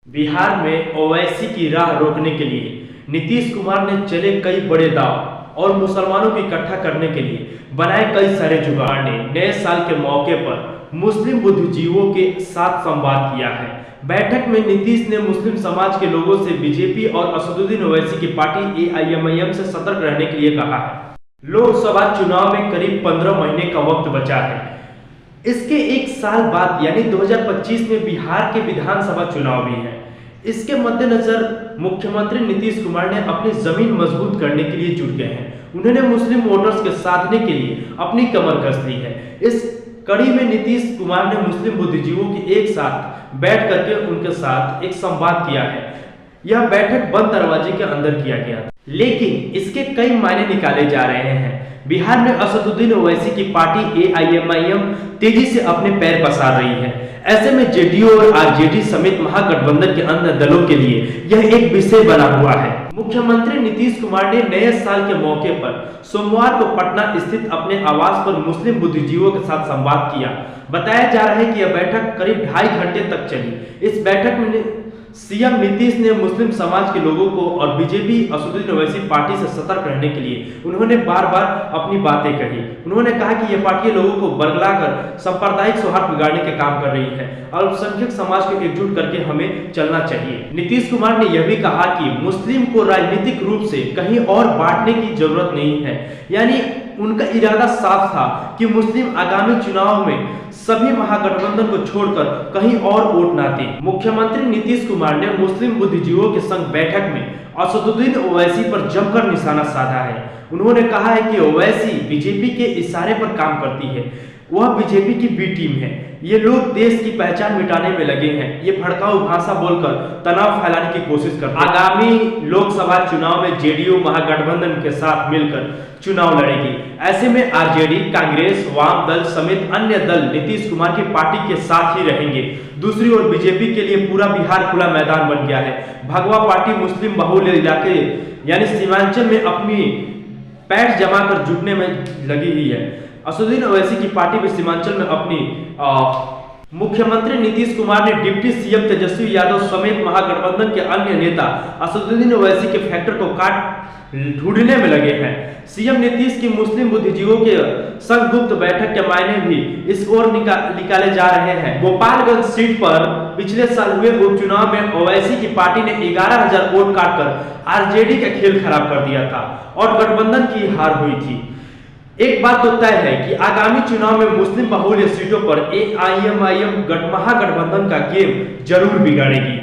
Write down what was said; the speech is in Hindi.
बिहार में ओवैसी की राह रोकने के लिए नीतीश कुमार ने चले कई बड़े दांव और मुसलमानों को इकट्ठा करने के लिए बनाए कई सारे जुगाड़ ने नए साल के मौके पर मुस्लिम बुद्धिजीवियों के साथ संवाद किया है। बैठक में नीतीश ने मुस्लिम समाज के लोगों से बीजेपी और असदुद्दीन ओवैसी की पार्टी एआईएमआईएम से सतर्क रहने के लिए कहा है। लोकसभा चुनाव में करीब 15 महीने का वक्त बचा है। इसके एक साल बाद यानी 2025 में बिहार के विधानसभा चुनाव भी है। इसके मद्देनजर मुख्यमंत्री नीतीश कुमार ने अपनी जमीन मजबूत करने के लिए जुट गए हैं। उन्होंने मुस्लिम वोटर्स के साधने के लिए अपनी कमर कस ली है। इस कड़ी में नीतीश कुमार ने मुस्लिम बुद्धिजीवियों की एक साथ बैठ करके उनके साथ एक संवाद किया है। यह बैठक बंद दरवाजे के अंदर किया गया था, लेकिन इसके कई मायने निकाले जा रहे हैं। बिहार में असदुद्दीन ओवैसी की पार्टी एआईएमआईएम तेजी से अपने पैर पसार रही है। ऐसे में जेडीयू और आरजेडी समेत महागठबंधन के अन्य दलों के लिए यह एक विषय बना हुआ है। मुख्यमंत्री नीतीश कुमार ने नए साल के मौके पर सोमवार को पटना स्थित अपने आवास पर मुस्लिम बुद्धिजीवियों के साथ संवाद किया। बताया जा रहा है कि यह बैठक करीब 2.5 घंटे तक चली। इस बैठक में सीएम नीतीश ने मुस्लिम समाज के लोगों को और बीजेपी असदुद्दीन ओवैसी पार्टी से सतर्क रहने के लिए उन्होंने बार बार अपनी बातें कही। उन्होंने कहा कि यह पार्टी लोगों को बरगलाकर सांप्रदायिक सौहार्द बिगाड़ने के काम कर रही है। अल्पसंख्यक समाज को एकजुट करके हमें चलना चाहिए। नीतीश कुमार ने यह भी कहा कि मुस्लिम को राजनीतिक रूप से कहीं और बांटने की जरूरत नहीं है। यानी उनका इरादा साफ था कि मुस्लिम आगामी चुनाव में सभी महागठबंधन को छोड़कर कहीं और वोट ना दें। मुख्यमंत्री नीतीश कुमार ने मुस्लिम बुद्धिजीवियों के संग बैठक में असदुद्दीन ओवैसी पर जमकर निशाना साधा है। उन्होंने कहा है कि ओवैसी बीजेपी के इशारे पर काम करती है। वह बीजेपी की बी टीम है। ये लोग देश की पहचान मिटाने में लगे हैं। ये भड़काऊ भाषा बोलकर तनाव फैलाने की कोशिश करते हैं। आगामी लोकसभा चुनाव में जेडीयू महागठबंधन के साथ मिलकर चुनाव लड़ेगी। ऐसे में आरजेडी, कांग्रेस, वाम दल समेत अन्य दल नीतीश कुमार की पार्टी के साथ ही रहेंगे। दूसरी ओर बीजेपी के लिए पूरा बिहार खुला मैदान बन गया है। भगवा पार्टी मुस्लिम बहुल इलाके यानी सीमांचल में अपनी पैठ जमाकर जुटने में लगी हुई है। असदुद्दीन ओवैसी की पार्टी भी सीमांचल में अपनी मुख्यमंत्री नीतीश कुमार ने डिप्टी सीएम तेजस्वी यादव समेत महागठबंधन के अन्य नेता असदुद्दीन ओवैसी के फैक्टर को काट ढूंढने में लगे हैं। सीएम नीतीश की मुस्लिम बुद्धिजीवियों के संग गुप्त बैठक के मायने भी इस ओर निकाले जा रहे हैं। गोपालगंज सीट पर पिछले साल हुए उपचुनाव में ओवैसी की पार्टी ने 11,000 वोट काटकर आरजेडी का खेल खराब कर दिया था और गठबंधन की हार हुई थी। एक बात तो तय है कि आगामी चुनाव में मुस्लिम बहुल सीटों पर एआईएमआईएम महागठबंधन का गेम जरूर बिगाड़ेगी।